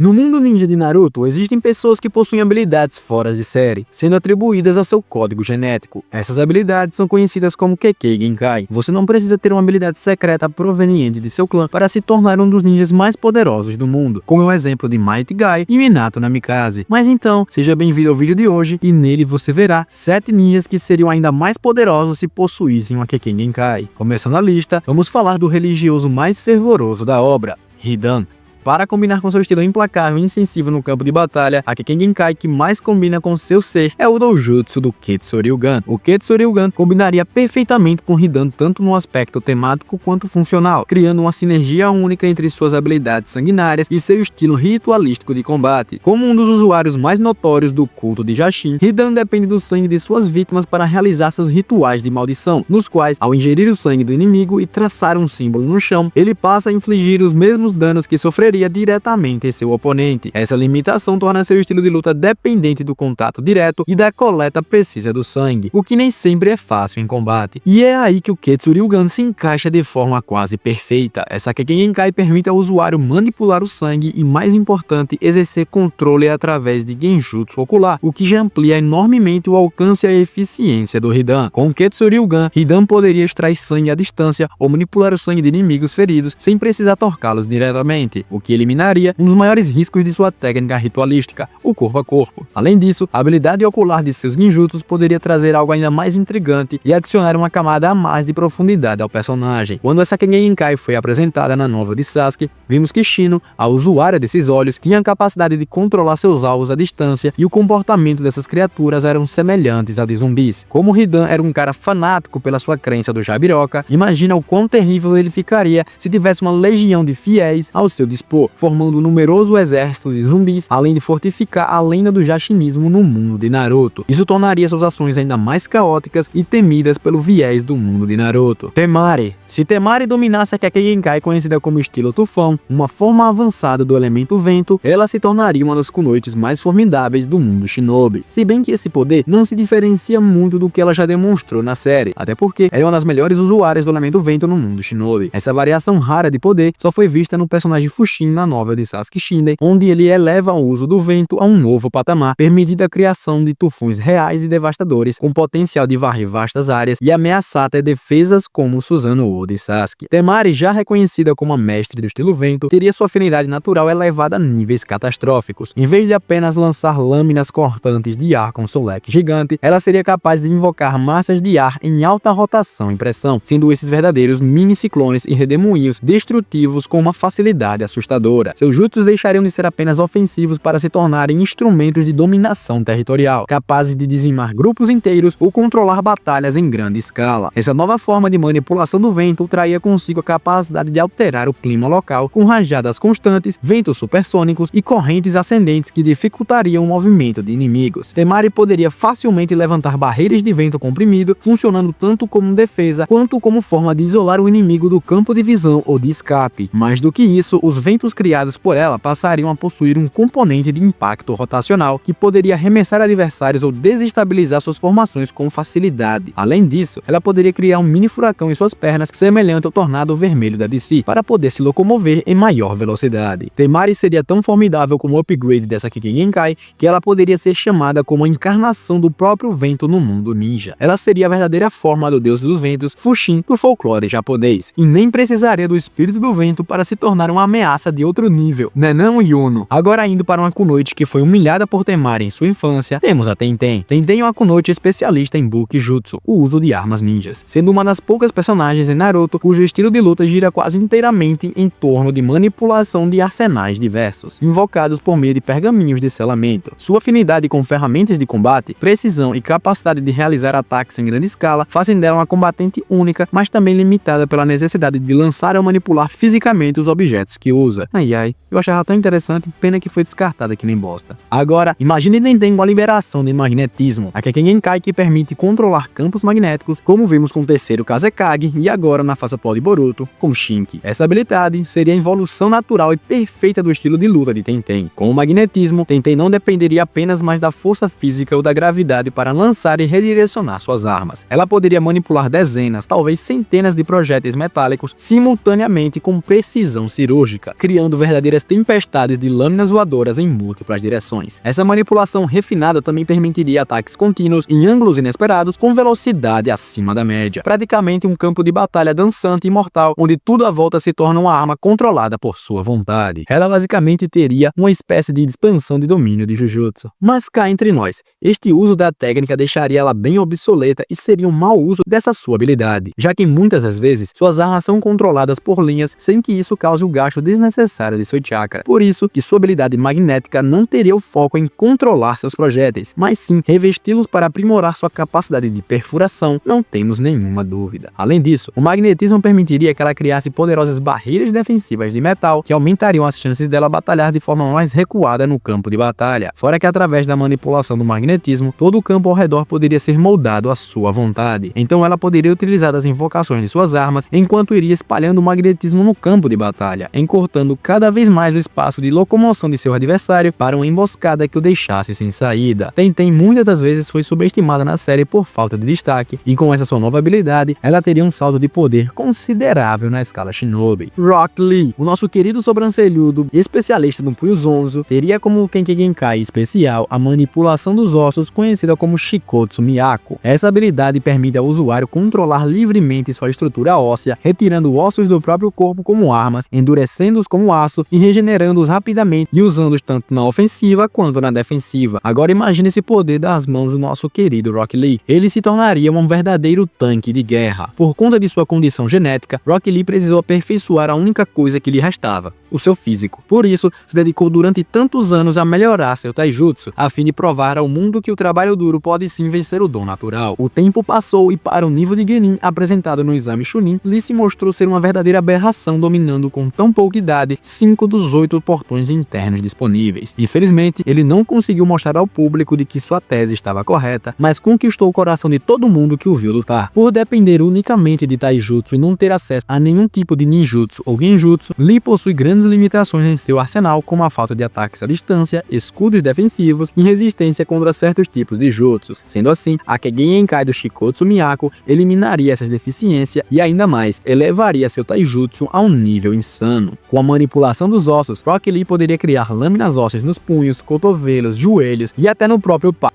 No mundo ninja de Naruto, existem pessoas que possuem habilidades fora de série, sendo atribuídas a seu código genético. Essas habilidades são conhecidas como Kekkei Genkai. Você não precisa ter uma habilidade secreta proveniente de seu clã para se tornar um dos ninjas mais poderosos do mundo, como é o exemplo de Might Guy e Minato Namikaze. Mas então, seja bem-vindo ao vídeo de hoje, e nele você verá 7 ninjas que seriam ainda mais poderosos se possuíssem uma Kekkei Genkai. Começando a lista, vamos falar do religioso mais fervoroso da obra, Hidan. Para combinar com seu estilo implacável e insensível no campo de batalha, a Kekkei Genkai que mais combina com seu ser é o Doujutsu do Ketsu-Ryugan. O Ketsu-Ryugan combinaria perfeitamente com Hidan tanto no aspecto temático quanto funcional, criando uma sinergia única entre suas habilidades sanguinárias e seu estilo ritualístico de combate. Como um dos usuários mais notórios do culto de Jashin, Hidan depende do sangue de suas vítimas para realizar seus rituais de maldição, nos quais, ao ingerir o sangue do inimigo e traçar um símbolo no chão, ele passa a infligir os mesmos danos que sofreria diretamente em seu oponente. Essa limitação torna seu estilo de luta dependente do contato direto e da coleta precisa do sangue, o que nem sempre é fácil em combate. E é aí que o Ketsu-Ryugan se encaixa de forma quase perfeita. Essa Kekkei Genkai permite ao usuário manipular o sangue e, mais importante, exercer controle através de Genjutsu ocular, o que já amplia enormemente o alcance e a eficiência do Hidan. Com o Ketsu-Ryugan, Hidan poderia extrair sangue à distância ou manipular o sangue de inimigos feridos sem precisar torcá-los diretamente, o que eliminaria um dos maiores riscos de sua técnica ritualística, o corpo a corpo. Além disso, a habilidade ocular de seus ninjutsus poderia trazer algo ainda mais intrigante e adicionar uma camada a mais de profundidade ao personagem. Quando essa Kekkei Genkai foi apresentada na novel de Sasuke, vimos que Shino, a usuária desses olhos, tinha a capacidade de controlar seus alvos à distância e o comportamento dessas criaturas eram semelhantes a de zumbis. Como Hidan era um cara fanático pela sua crença do Jabiroca, imagina o quão terrível ele ficaria se tivesse uma legião de fiéis ao seu dispor, formando um numeroso exército de zumbis, além de fortificar a lenda do Jashinismo no mundo de Naruto. Isso tornaria suas ações ainda mais caóticas e temidas pelo viés do mundo de Naruto. Temari. Se Temari dominasse a Kekkei Genkai conhecida como estilo tufão, uma forma avançada do elemento vento, ela se tornaria uma das kunoichis mais formidáveis do mundo shinobi. Se bem que esse poder não se diferencia muito do que ela já demonstrou na série, até porque ela é uma das melhores usuárias do elemento vento no mundo shinobi. Essa variação rara de poder só foi vista no personagem Fushin na novel de Sasuke Shinden, onde ele eleva o uso do vento a um novo patamar, permitindo a criação de tufões reais e devastadores, com potencial de varrer vastas áreas e ameaçar até defesas como Susanoo de Sasuke. Temari, já reconhecida como a mestre do estilo vento, teria sua afinidade natural elevada a níveis catastróficos. Em vez de apenas lançar lâminas cortantes de ar com seu leque gigante, ela seria capaz de invocar massas de ar em alta rotação e pressão, sendo esses verdadeiros mini ciclones e redemoinhos destrutivos com uma facilidade assustadora. Seus jutsus deixariam de ser apenas ofensivos para se tornarem instrumentos de dominação territorial, capazes de dizimar grupos inteiros ou controlar batalhas em grande escala. Essa nova forma de manipulação do vento traria consigo a capacidade de alterar o clima local com rajadas constantes, ventos supersônicos e correntes ascendentes que dificultariam o movimento de inimigos. Temari poderia facilmente levantar barreiras de vento comprimido, funcionando tanto como defesa quanto como forma de isolar o inimigo do campo de visão ou de escape. Mais do que isso, os ventos criados por ela passariam a possuir um componente de impacto rotacional que poderia arremessar adversários ou desestabilizar suas formações com facilidade. Além disso, ela poderia criar um mini furacão em suas pernas semelhante ao tornado vermelho da DC, para poder se locomover em maior velocidade. Temari seria tão formidável como o upgrade dessa Kekkei Genkai que ela poderia ser chamada como a encarnação do próprio vento no mundo ninja. Ela seria a verdadeira forma do deus dos ventos, Fushin, do folclore japonês, e nem precisaria do espírito do vento para se tornar uma ameaça de outro nível, né não, Yuno? Agora indo para uma kunoichi que foi humilhada por Temari em sua infância, temos a Tenten. Tenten é uma kunoichi especialista em Bukijutsu, o uso de armas ninjas, sendo uma das poucas personagens em Naruto cujo estilo de luta gira quase inteiramente em torno de manipulação de arsenais diversos, invocados por meio de pergaminhos de selamento. Sua afinidade com ferramentas de combate, precisão e capacidade de realizar ataques em grande escala fazem dela uma combatente única, mas também limitada pela necessidade de lançar ou manipular fisicamente os objetos que usa. Ai, eu achava tão interessante, pena que foi descartada que nem bosta. Agora, imagine Tenten com a liberação de magnetismo, a Kekkei Genkai que permite controlar campos magnéticos, como vimos com o terceiro Kazekage e agora na fase atual de Boruto, com Shinki. Essa habilidade seria a evolução natural e perfeita do estilo de luta de Tenten. Com o magnetismo, Tenten não dependeria apenas mais da força física ou da gravidade para lançar e redirecionar suas armas. Ela poderia manipular dezenas, talvez centenas de projéteis metálicos simultaneamente com precisão cirúrgica. criando verdadeiras tempestades de lâminas voadoras em múltiplas direções. Essa manipulação refinada também permitiria ataques contínuos em ângulos inesperados com velocidade acima da média. Praticamente um campo de batalha dançante e mortal, onde tudo à volta se torna uma arma controlada por sua vontade. Ela basicamente teria uma espécie de expansão de domínio de Jujutsu. Mas cá entre nós, este uso da técnica deixaria ela bem obsoleta e seria um mau uso dessa sua habilidade, já que muitas das vezes suas armas são controladas por linhas sem que isso cause o gasto desnecessário de seu chakra. Por isso que sua habilidade magnética não teria o foco em controlar seus projéteis, mas sim revesti-los para aprimorar sua capacidade de perfuração, não temos nenhuma dúvida. Além disso, o magnetismo permitiria que ela criasse poderosas barreiras defensivas de metal que aumentariam as chances dela batalhar de forma mais recuada no campo de batalha. Fora que através da manipulação do magnetismo, todo o campo ao redor poderia ser moldado à sua vontade. Então ela poderia utilizar as invocações de suas armas enquanto iria espalhando o magnetismo no campo de batalha, encurtando cada vez mais o espaço de locomoção de seu adversário para uma emboscada que o deixasse sem saída. Tenten muitas das vezes foi subestimada na série por falta de destaque, e com essa sua nova habilidade, ela teria um salto de poder considerável na escala Shinobi. Rock Lee, o nosso querido sobrancelhudo especialista no punho Zonzo, teria como Kenki Genkai especial a manipulação dos ossos, conhecida como Shikotsu Miyako. Essa habilidade permite ao usuário controlar livremente sua estrutura óssea, retirando ossos do próprio corpo como armas, endurecendo-os como aço e regenerando-os rapidamente e usando-os tanto na ofensiva quanto na defensiva. Agora imagine esse poder das mãos do nosso querido Rock Lee. Ele se tornaria um verdadeiro tanque de guerra. Por conta de sua condição genética, Rock Lee precisou aperfeiçoar a única coisa que lhe restava, o seu físico. Por isso, se dedicou durante tantos anos a melhorar seu taijutsu, a fim de provar ao mundo que o trabalho duro pode sim vencer o dom natural. O tempo passou e para o nível de Genin apresentado no exame Chunin, Lee se mostrou ser uma verdadeira aberração, dominando com tão pouca idade 5 dos 8 portões internos disponíveis. Infelizmente, ele não conseguiu mostrar ao público de que sua tese estava correta, mas conquistou o coração de todo mundo que o viu lutar. Por depender unicamente de taijutsu e não ter acesso a nenhum tipo de ninjutsu ou genjutsu, Lee possui grandes limitações em seu arsenal, como a falta de ataques à distância, escudos defensivos e resistência contra certos tipos de jutsus. Sendo assim, a Kegen Genkai do Shikotsu Miyako eliminaria essas deficiências e ainda mais, elevaria seu taijutsu a um nível insano. Com a manipulação dos ossos, Rock Lee poderia criar lâminas ósseas nos punhos, cotovelos, joelhos e até no próprio pá.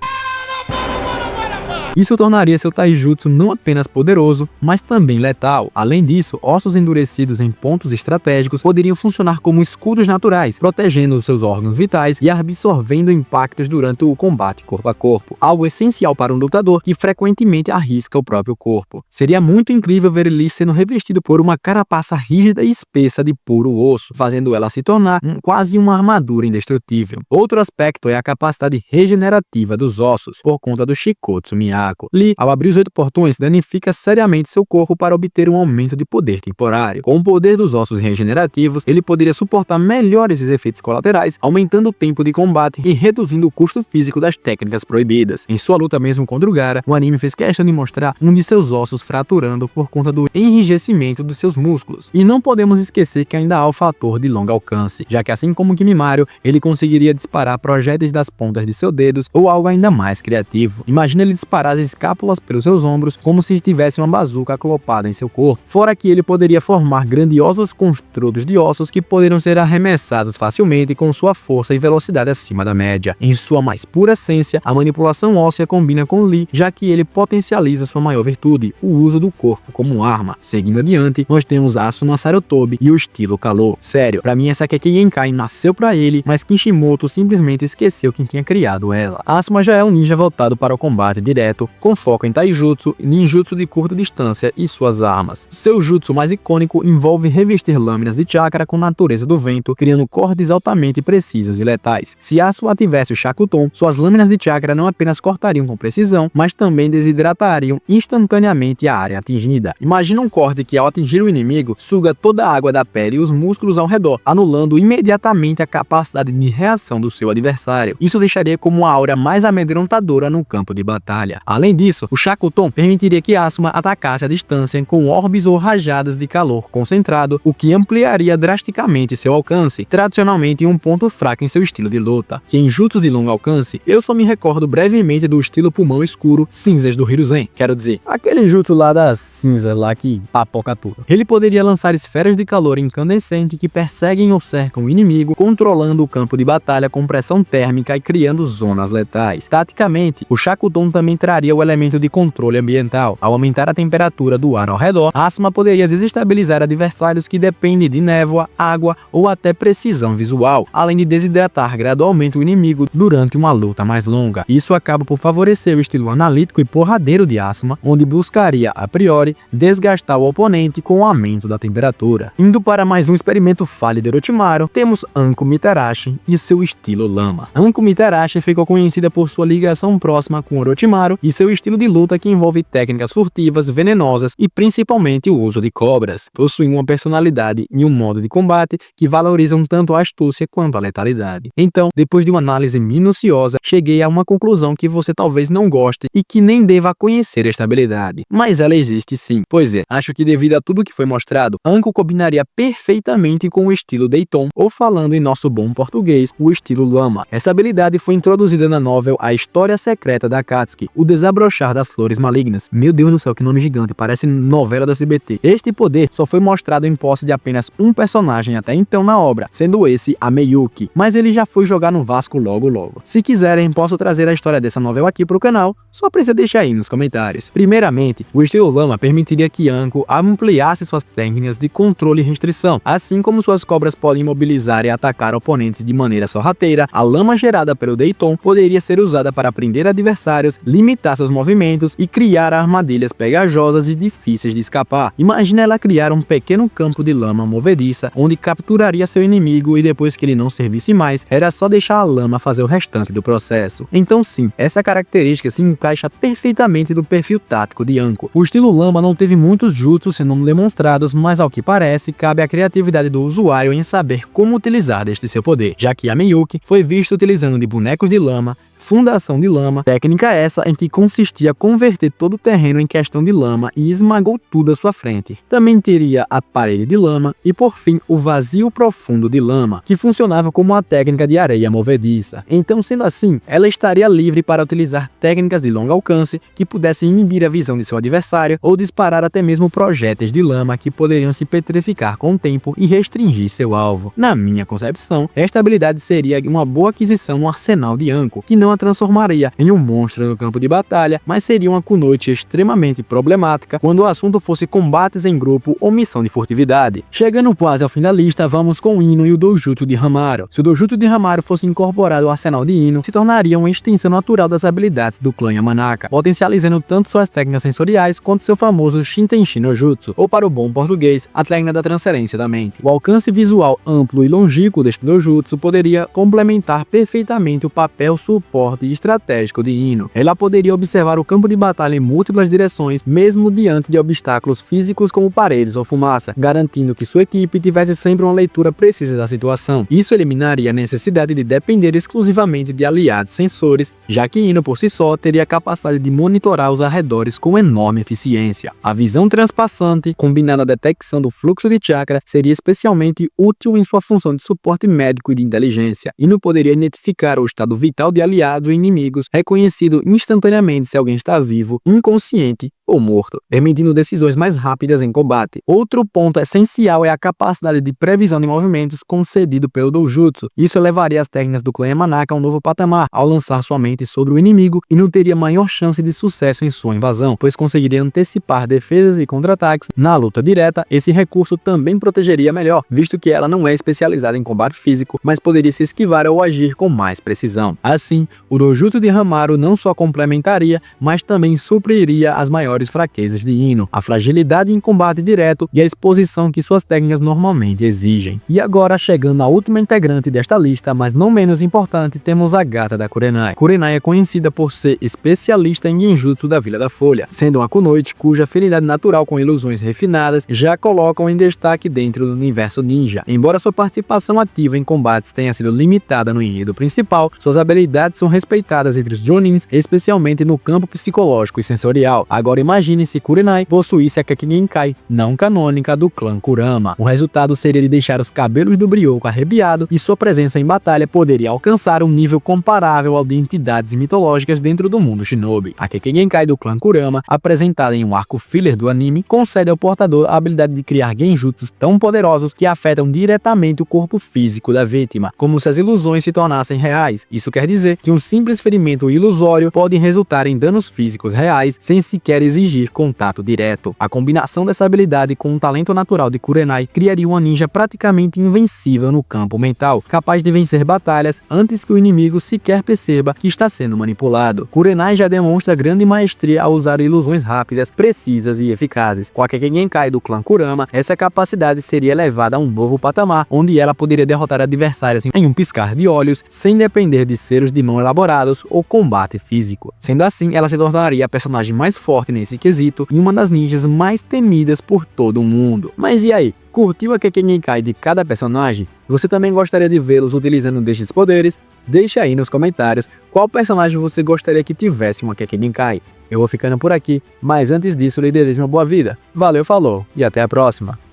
Isso tornaria seu taijutsu não apenas poderoso, mas também letal. Além disso, ossos endurecidos em pontos estratégicos poderiam funcionar como escudos naturais, protegendo os seus órgãos vitais e absorvendo impactos durante o combate corpo a corpo, algo essencial para um lutador que frequentemente arrisca o próprio corpo. Seria muito incrível ver Lee sendo revestido por uma carapaça rígida e espessa de puro osso, fazendo ela se tornar quase uma armadura indestrutível. Outro aspecto é a capacidade regenerativa dos ossos, por conta do Shikotsu Miyako. Lee, ao abrir os 8 portões, danifica seriamente seu corpo para obter um aumento de poder temporário. Com o poder dos ossos regenerativos, ele poderia suportar melhor esses efeitos colaterais, aumentando o tempo de combate e reduzindo o custo físico das técnicas proibidas. Em sua luta mesmo contra o Gaara, o anime fez questão de mostrar um de seus ossos fraturando por conta do enrijecimento dos seus músculos. E não podemos esquecer que ainda há o fator de longo alcance, já que assim como Kimimaro, ele conseguiria disparar projéteis das pontas de seus dedos ou algo ainda mais criativo. Imagina ele disparar as escápulas pelos seus ombros como se tivesse uma bazuca aclopada em seu corpo. Fora que ele poderia formar grandiosos construtos de ossos que poderiam ser arremessados facilmente com sua força e velocidade acima da média. Em sua mais pura essência, a manipulação óssea combina com Lee, já que ele potencializa sua maior virtude, o uso do corpo como arma. Seguindo adiante, nós temos Asuna Sarutobi e o estilo calor. Sério, pra mim essa Keken Genkai nasceu pra ele, mas Kishimoto simplesmente esqueceu quem tinha criado ela. Asuma já é um ninja voltado para o combate direto, com foco em taijutsu, ninjutsu de curta distância e suas armas. Seu jutsu mais icônico envolve revestir lâminas de chakra com natureza do vento, criando cortes altamente precisos e letais. Se Asuna tivesse o Shakuton, suas lâminas de chakra não apenas cortariam com precisão, mas também desidratariam instantaneamente a área atingida. Imagina um corte que, ao atingir o inimigo, suga toda a água da pele e os músculos ao redor, anulando imediatamente a capacidade de reação do seu adversário. Isso deixaria como uma aura mais amedrontadora no campo de batalha. Além disso, o Shakuton permitiria que Asuma atacasse à distância com orbes ou rajadas de calor concentrado, o que ampliaria drasticamente seu alcance, tradicionalmente um ponto fraco em seu estilo de luta, que em jutsus de longo alcance, eu só me recordo brevemente do estilo pulmão escuro cinzas do Hiruzen, quero dizer, aquele jutsu lá das cinzas lá que papoca tudo. Ele poderia lançar esferas de calor incandescente que perseguem ou cercam o inimigo, controlando o campo de batalha com pressão térmica e criando zonas letais. Taticamente, o Shakuton também traria o elemento de controle ambiental. Ao aumentar a temperatura do ar ao redor, Asuma poderia desestabilizar adversários que dependem de névoa, água ou até precisão visual, além de desidratar gradualmente o inimigo durante uma luta mais longa. Isso acaba por favorecer o estilo analítico e porradeiro de Asuma, onde buscaria, a priori, desgastar o oponente com o aumento da temperatura. Indo para mais um experimento falho de Orochimaru, temos Anko Mitarashi e seu estilo Lama. Anko Mitarashi ficou conhecida por sua ligação próxima com Orochimaru e seu estilo de luta que envolve técnicas furtivas, venenosas e principalmente o uso de cobras. Possui uma personalidade e um modo de combate que valorizam tanto a astúcia quanto a letalidade. Então, depois de uma análise minuciosa, cheguei a uma conclusão que você talvez não goste e que nem deva conhecer esta habilidade. Mas ela existe sim. Pois é, acho que devido a tudo que foi mostrado, Anko combinaria perfeitamente com o estilo Dayton, ou falando em nosso bom português, o estilo Lama. Essa habilidade foi introduzida na novel A História Secreta da Akatsuki, o Desabrochar das Flores Malignas. Meu Deus do céu, que nome gigante, parece novela da CBT. Este poder só foi mostrado em posse de apenas um personagem até então na obra, sendo esse a Miyuki, mas ele já foi jogar no Vasco logo. Se quiserem, posso trazer a história dessa novela aqui pro canal, só precisa deixar aí nos comentários. Primeiramente, o estilo Lama permitiria que Anko ampliasse suas técnicas de controle e restrição, assim como suas cobras podem imobilizar e atacar oponentes de maneira sorrateira. A lama gerada pelo Dayton poderia ser usada para prender adversários, limitar seus movimentos e criar armadilhas pegajosas e difíceis de escapar. Imagina ela criar um pequeno campo de lama movediça, onde capturaria seu inimigo e depois que ele não servisse mais, era só deixar a lama fazer o restante do processo. Então sim, essa característica se encaixa perfeitamente no perfil tático de Anko. O estilo Lama não teve muitos jutsus sendo demonstrados, mas ao que parece, cabe à criatividade do usuário em saber como utilizar deste seu poder, já que a Miyuki foi vista utilizando de bonecos de lama, fundação de lama, técnica essa em que consistia converter todo o terreno em questão de lama e esmagou tudo à sua frente. Também teria a parede de lama e por fim o vazio profundo de lama, que funcionava como uma técnica de areia movediça. Então, sendo assim, ela estaria livre para utilizar técnicas de longo alcance que pudessem inibir a visão de seu adversário ou disparar até mesmo projéteis de lama que poderiam se petrificar com o tempo e restringir seu alvo. Na minha concepção, esta habilidade seria uma boa aquisição no arsenal de Anko, que não a transformaria em um monstro no campo de batalha, mas seria uma kunouchi extremamente problemática quando o assunto fosse combates em grupo ou missão de furtividade. Chegando quase ao fim da lista, vamos com Ino e o Dojutsu de Hamaru. Se o Dojutsu de Hamaru fosse incorporado ao arsenal de Ino, se tornaria uma extensão natural das habilidades do clã Yamanaka, potencializando tanto suas técnicas sensoriais quanto seu famoso Shintenshi no Jutsu, ou para o bom português, a técnica da transferência da mente. O alcance visual amplo e longínquo deste Dojutsu poderia complementar perfeitamente o papel suporte e estratégico de Ino. Ela poderia observar o campo de batalha em múltiplas direções, mesmo diante de obstáculos físicos como paredes ou fumaça, garantindo que sua equipe tivesse sempre uma leitura precisa da situação. Isso eliminaria a necessidade de depender exclusivamente de aliados sensores, já que Ino por si só teria a capacidade de monitorar os arredores com enorme eficiência. A visão transpassante, combinada à detecção do fluxo de chakra, seria especialmente útil em sua função de suporte médico e de inteligência. Ino poderia identificar o estado vital de aliados e inimigos, reconhecido instantaneamente se alguém está vivo, inconsciente ou morto, permitindo decisões mais rápidas em combate. Outro ponto essencial é a capacidade de previsão de movimentos concedido pelo Dojutsu. Isso levaria as técnicas do clã Yamanaka a um novo patamar, ao lançar sua mente sobre o inimigo e não teria maior chance de sucesso em sua invasão, pois conseguiria antecipar defesas e contra-ataques. Na luta direta, esse recurso também protegeria melhor, visto que ela não é especializada em combate físico, mas poderia se esquivar ou agir com mais precisão. Assim, o Dojutsu de Hamaru não só complementaria, mas também supriria as maiores maiores fraquezas de Ino, a fragilidade em combate direto e a exposição que suas técnicas normalmente exigem. E agora, chegando à última integrante desta lista, mas não menos importante, temos a gata da Kurenai. Kurenai é conhecida por ser especialista em genjutsu da Vila da Folha, sendo uma kunoichi cuja afinidade natural com ilusões refinadas já colocam em destaque dentro do universo ninja. Embora sua participação ativa em combates tenha sido limitada no enredo principal, suas habilidades são respeitadas entre os Jonins, especialmente no campo psicológico e sensorial. Agora imagine se Kurenai possuísse a Kekkei Genkai não canônica do clã Kurama. O resultado seria de deixar os cabelos do Brioco arrepiado e sua presença em batalha poderia alcançar um nível comparável ao de entidades mitológicas dentro do mundo shinobi. A Kekkei Genkai do clã Kurama, apresentada em um arco filler do anime, concede ao portador a habilidade de criar genjutsus tão poderosos que afetam diretamente o corpo físico da vítima, como se as ilusões se tornassem reais. Isso quer dizer que um simples ferimento ilusório pode resultar em danos físicos reais sem sequer exigir contato direto. A combinação dessa habilidade com o talento natural de Kurenai criaria uma ninja praticamente invencível no campo mental, capaz de vencer batalhas antes que o inimigo sequer perceba que está sendo manipulado. Kurenai já demonstra grande maestria ao usar ilusões rápidas, precisas e eficazes. Com a Kekkei Genkai do clã Kurama, essa capacidade seria elevada a um novo patamar, onde ela poderia derrotar adversários em um piscar de olhos, sem depender de selos de mão elaborados ou combate físico. Sendo assim, ela se tornaria a personagem mais forte nesse quesito e uma das ninjas mais temidas por todo o mundo. Mas e aí? Curtiu a Kekkei Genkai de cada personagem? Você também gostaria de vê-los utilizando destes poderes? Deixa aí nos comentários qual personagem você gostaria que tivesse uma Kekkei Genkai. Eu vou ficando por aqui, mas antes disso lhe desejo uma boa vida. Valeu, falou e até a próxima!